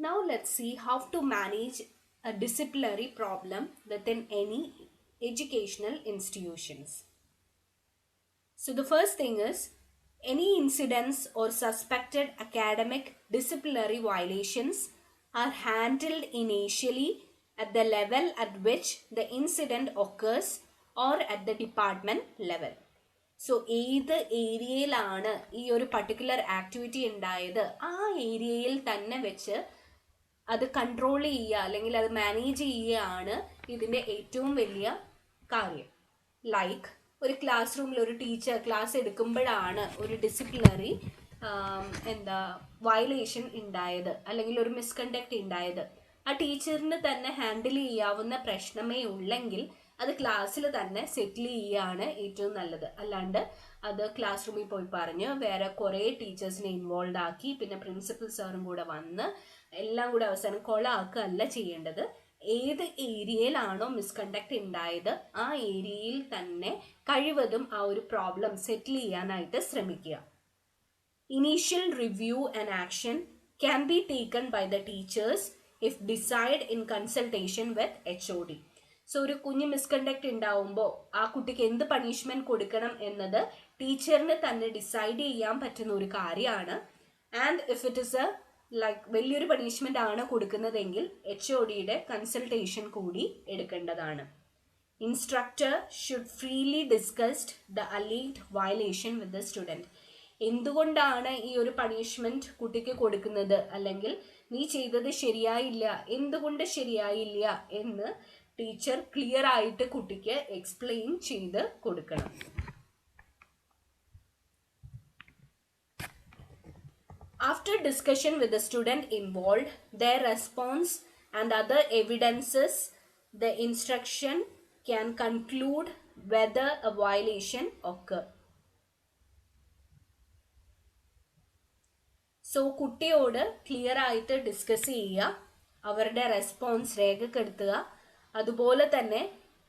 Now let's see how to manage a disciplinary problem within any educational institutions. So the first thing is any incidents or suspected academic disciplinary violations are handled initially at the level at which the incident occurs or at the department level. So ഏത് ഏരിയയിലാണ് ഈ ഒരു particular activity ഉണ്ടായത് ആ ഏരിയയിൽ തന്നെ വെച്ച് അത് കൺട്രോൾ ചെയ്യുക അല്ലെങ്കിൽ അത് മാനേജ് ചെയ്യുകയാണ് ഇതിൻ്റെ ഏറ്റവും വലിയ കാര്യം. ലൈക്ക് ഒരു ക്ലാസ് റൂമിൽ ഒരു ടീച്ചർ ക്ലാസ് എടുക്കുമ്പോഴാണ് ഒരു ഡിസിപ്ലിനറി വയലേഷൻ ഉണ്ടായത് അല്ലെങ്കിൽ ഒരു മിസ്കണ്ടക്ട് ഉണ്ടായത്, ആ ടീച്ചറിന് തന്നെ ഹാൻഡിൽ ചെയ്യാവുന്ന പ്രശ്നമേ ഉള്ളെങ്കിൽ അത് ക്ലാസ്സിൽ തന്നെ സെറ്റിൽ ചെയ്യുകയാണ് ഏറ്റവും നല്ലത്. അല്ലാണ്ട് അത് ക്ലാസ് റൂമിൽ പോയി പറഞ്ഞ് വേറെ കുറേ ടീച്ചേഴ്സിനെ ഇൻവോൾവ് ആക്കി പിന്നെ പ്രിൻസിപ്പൽ സാറും കൂടെ വന്ന് എല്ലാം കൂടെ അവസാനം കൊളാക്കുകയല്ല ചെയ്യേണ്ടത്. ഏത് ഏരിയയിലാണോ മിസ്കണ്ടക്ട് ഉണ്ടായത് ആ ഏരിയയിൽ തന്നെ കഴിവതും ആ ഒരു പ്രോബ്ലം സെറ്റിൽ ചെയ്യാനായിട്ട് ശ്രമിക്കുക. Initial review and action can be taken by the teachers if decide in consultation with HOD. So ഒരു കുഞ്ഞ് മിസ്കണ്ടക്ട് ഉണ്ടാവുമ്പോൾ ആ കുട്ടിക്ക് എന്ത് പണിഷ്മെന്റ് കൊടുക്കണം എന്നത് ടീച്ചറിന് തന്നെ ഡിസൈഡ് ചെയ്യാൻ പറ്റുന്ന ഒരു കാര്യമാണ്. ആൻഡ് ഇഫ് ഇറ്റ് ഇസ് വലിയൊരു പണിഷ്മെന്റ് ആണ് കൊടുക്കുന്നതെങ്കിൽ HODയുടെ കൺസൾട്ടേഷൻ കൂടി എടുക്കേണ്ടതാണ്. Instructor should freely discussed the alleged violation with the student. എന്തുകൊണ്ടാണ് ഈ ഒരു പണിഷ്മെന്റ് കുട്ടിക്ക് കൊടുക്കുന്നത്, അല്ലെങ്കിൽ നീ ചെയ്തത് ശരിയായില്ല, എന്തുകൊണ്ട് ശരിയായില്ല എന്ന് ടീച്ചർ ക്ലിയർ ആയിട്ട് കുട്ടിക്ക് എക്സ്പ്ലെയിൻ ചെയ്ത് കൊടുക്കണം. After discussion with the student involved, their response and other evidences, the instruction can conclude whether a violation occurred. So കുട്ടിയോട് ക്ലിയർ ആയിട്ട് ഡിസ്കസ് ചെയ്യുക, അവരുടെ റെസ്പോൺസ് രേഖപ്പെടുത്തുക. അതുപോലെ തന്നെ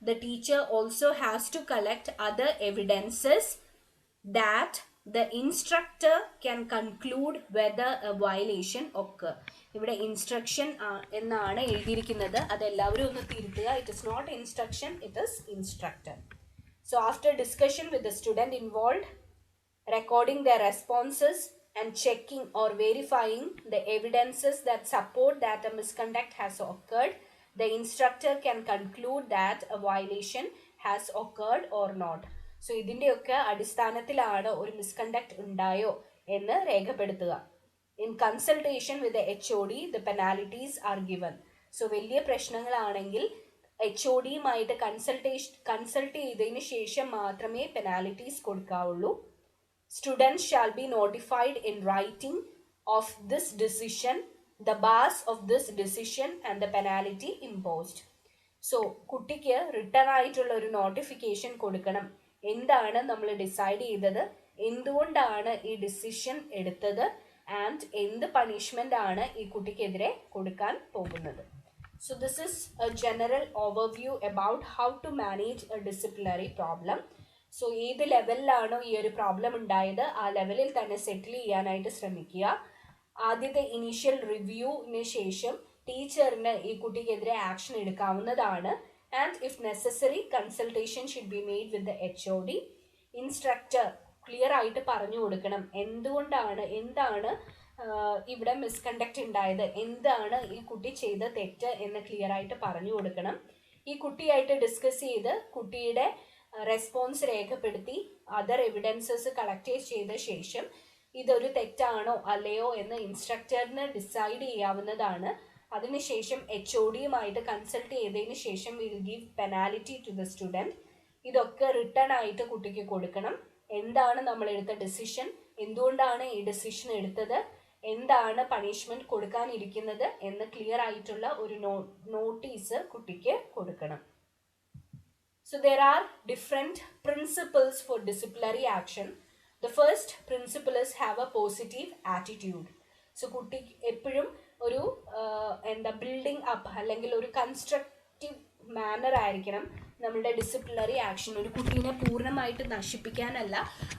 the teacher also has to collect other evidences that the instructor can conclude whether a violation occur. ഇവിടെ instruction എന്നാണ് എഴുതിയിരിക്കുന്നത്, അതെല്ലാവരും ഒന്ന് തിരുത്തുക. It is not instruction, it is instructor. So after discussion with the student involve, recording their responses and checking or verifying the evidences that support that a misconduct has occurred, the instructor can conclude that a violation has occurred or not. So ഇതിൻ്റെയൊക്കെ അടിസ്ഥാനത്തിലാണ് ഒരു misconduct ഉണ്ടായോ എന്ന് രേഖപ്പെടുത്തുക. In consultation with HOD the penalties are given. So വലിയ പ്രശ്നങ്ങളാണെങ്കിൽ HODയുമായിട്ട് consult ചെയ്തതിന് ശേഷം മാത്രമേ penalties കൊടുക്കാവുള്ളൂ. Students shall be notified in writing of this decision, the bars of this decision and the penalty imposed. So കുട്ടിക്ക് return ആയിട്ടുള്ള ഒരു notification കൊടുക്കണം. എന്താണ് നമ്മൾ ഡിസൈഡ് ചെയ്തത്, എന്തുകൊണ്ടാണ് ഈ ഡിസിഷൻ എടുത്തത്, ആൻഡ് എന്ത് പണിഷ്മെന്റ് ആണ് ഈ കുട്ടിക്കെതിരെ കൊടുക്കാൻ പോകുന്നത്. So this is a general overview about how to manage a disciplinary problem. So ഏത് ലെവലിലാണോ ഈ ഒരു പ്രോബ്ലം ഉണ്ടായത് ആ ലെവലിൽ തന്നെ സെറ്റിൽ ചെയ്യാനായിട്ട് ശ്രമിക്കുക. ആദ്യത്തെ ഇനീഷ്യൽ റിവ്യൂവിന് ശേഷം ടീച്ചറിന് ഈ കുട്ടിക്കെതിരെ ആക്ഷൻ എടുക്കാവുന്നതാണ്. And if necessary consultation should be made with the HOD. Instructor clear ആയിട്ട് പറഞ്ഞു കൊടുക്കണം എന്താണ് ഇവിടെ മിസ്കണ്ടക്ട് ഉണ്ടായത്, എന്താണ് ഈ കുട്ടി ചെയ്ത തെറ്റ് എന്ന് ക്ലിയർ ആയിട്ട് പറഞ്ഞു കൊടുക്കണം. ഈ കുട്ടിയായിട്ട് ഡിസ്കസ് ചെയ്ത് കുട്ടിയുടെ റെസ്പോൺസ് രേഖപ്പെടുത്തി അതർ എവിഡൻസസ് കളക്ട് ചെയ്ത ശേഷം ഇതൊരു തെറ്റാണോ അല്ലയോ എന്ന് ഇൻസ്ട്രക്ടറിന് ഡിസൈഡ് ചെയ്യാവുന്നതാണ്. അതിനുശേഷം HODയുമായിട്ട് കൺസൾട്ട് ചെയ്തതിന് ശേഷം will give penalty to the student. ഇതൊക്കെ റിട്ടേൺ ആയിട്ട് കുട്ടിക്ക് കൊടുക്കണം. എന്താണ് നമ്മൾ എടുത്ത ഡിസിഷൻ, എന്തുകൊണ്ടാണ് ഈ ഡിസിഷൻ എടുത്തത്, എന്താണ് പണിഷ്മെന്റ് കൊടുക്കാനിരിക്കുന്നത് എന്ന് ക്ലിയർ ആയിട്ടുള്ള ഒരു നോട്ടീസ് കുട്ടിക്ക് കൊടുക്കണം. So there are different principles for disciplinary action. The first principle is have a positive attitude. So കുട്ടി എപ്പോഴും ഒരു ബിൽഡിംഗ് അപ്പ് അല്ലെങ്കിൽ ഒരു മാനർ ആയിരിക്കണം നമ്മുടെ ഡിസിപ്ലിനറി ആക്ഷൻ. ഒരു കുട്ടീനെ പൂർണ്ണമായിട്ട് നശിപ്പിക്കാനല്ല,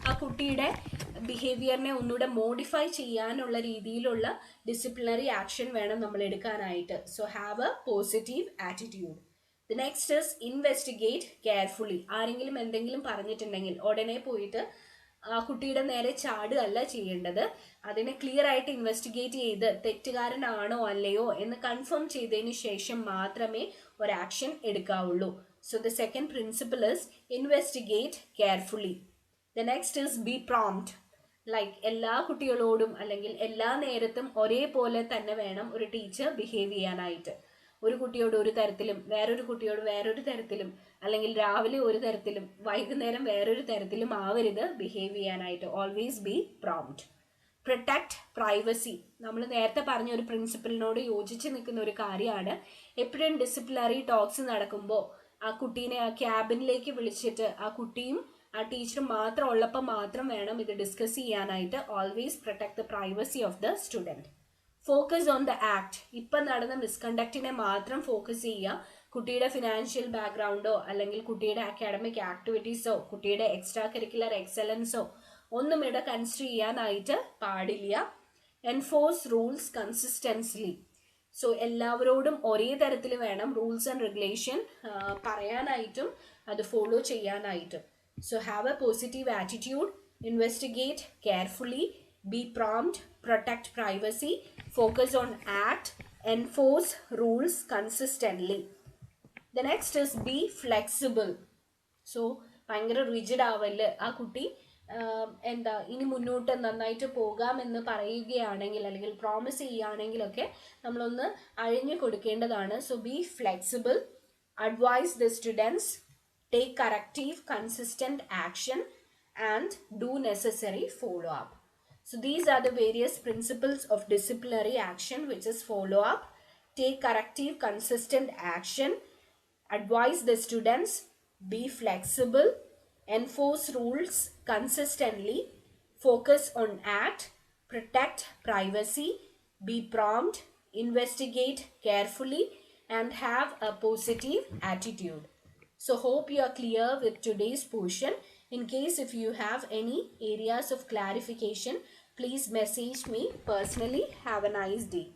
ആ കുട്ടിയുടെ ബിഹേവിയറിനെ ഒന്നുകൂടെ മോഡിഫൈ ചെയ്യാനുള്ള രീതിയിലുള്ള ഡിസിപ്ലിനറി ആക്ഷൻ വേണം നമ്മൾ എടുക്കാനായിട്ട്. So have A positive attitude. The next is investigate carefully. ആരെങ്കിലും എന്തെങ്കിലും പറഞ്ഞിട്ടുണ്ടെങ്കിൽ ഉടനെ പോയിട്ട് ആ കുട്ടിയുടെ നേരെ ചാടുകയല്ല ചെയ്യേണ്ടത്. അതിനെ ക്ലിയർ ആയിട്ട് ഇൻവെസ്റ്റിഗേറ്റ് ചെയ്ത് തെറ്റുകാരനാണോ അല്ലയോ എന്ന് കൺഫേം ചെയ്തതിന് ശേഷം മാത്രമേ ഒരു ആക്ഷൻ എടുക്കാവുള്ളൂ. So the second principle is investigate carefully. The next is be prompt. Like എല്ലാ കുട്ടികളോടും അല്ലെങ്കിൽ എല്ലാ നേരത്തും ഒരേപോലെ തന്നെ വേണം ഒരു ടീച്ചർ ബിഹേവ് ചെയ്യാനായിട്ട്. ഒരു കുട്ടിയോട് ഒരു തരത്തിലും വേറൊരു കുട്ടിയോട് വേറൊരു തരത്തിലും, അല്ലെങ്കിൽ രാവിലെ ഒരു തരത്തിലും വൈകുന്നേരം വേറൊരു തരത്തിലും ആവരുത് ബിഹേവ് ചെയ്യാനായിട്ട്. Always be prompt. Protect privacy. നമ്മൾ നേരത്തെ പറഞ്ഞ ഒരു പ്രിൻസിപ്പിളിനോട് യോജിച്ച് നിൽക്കുന്ന ഒരു കാര്യമാണ്. എപ്പോഴും ഡിസിപ്ലിനറി ടോക്സ് നടക്കുമ്പോൾ ആ കുട്ടീനെ ആ ക്യാബിനിലേക്ക് വിളിച്ചിട്ട് ആ കുട്ടിയും ആ ടീച്ചറും മാത്രം ഉള്ളപ്പോൾ മാത്രം വേണം ഇത് ഡിസ്കസ് ചെയ്യാനായിട്ട്. Always protect the privacy of the student. Focus on the act. ഇപ്പം നടന്ന മിസ്കണ്ടക്റ്റിനെ മാത്രം ഫോക്കസ് ചെയ്യുക. കുട്ടിയുടെ ഫിനാൻഷ്യൽ ബാക്ക്ഗ്രൗണ്ടോ അല്ലെങ്കിൽ കുട്ടിയുടെ അക്കാഡമിക് ആക്ടിവിറ്റീസോ കുട്ടിയുടെ എക്സ്ട്രാ കരിക്കുലർ എക്സലൻസോ ഒന്നും ഇവിടെ കൺസിഡർ ചെയ്യാനായിട്ട് പാടില്ല. Enforce rules കൺസിസ്റ്റൻസ്ലി. സോ എല്ലാവരോടും ഒരേ തരത്തിൽ വേണം റൂൾസ് ആൻഡ് റെഗുലേഷൻ പറയാനായിട്ടും അത് ഫോളോ ചെയ്യാനായിട്ടും. So have A positive attitude, investigate carefully, be prompt, protect privacy, focus on act, enforce rules consistently. The next is be flexible. So ഭയങ്കര rigid ആവല്. ആ കുട്ടി എന്താ ഇനി മുന്നോട്ട് നന്നായിട്ട് പോകാമെന്ന് പറയുകയാണെങ്കിൽ അല്ലെങ്കിൽ പ്രോമിസ് ചെയ്യുകയാണെങ്കിലൊക്കെ നമ്മളൊന്ന് അഴിഞ്ഞു കൊടുക്കേണ്ടതാണ്. So be flexible, advise the students, take corrective consistent action and do necessary follow up. So these are the various principles of disciplinary action, which is follow up, take corrective consistent action, advise the students, be flexible, enforce rules consistently, focus on act, protect privacy, be prompt, investigate carefully, and have a positive attitude. So hope you are clear with today's portion. In case if you have any areas of clarification, please message me personally. Have a nice day.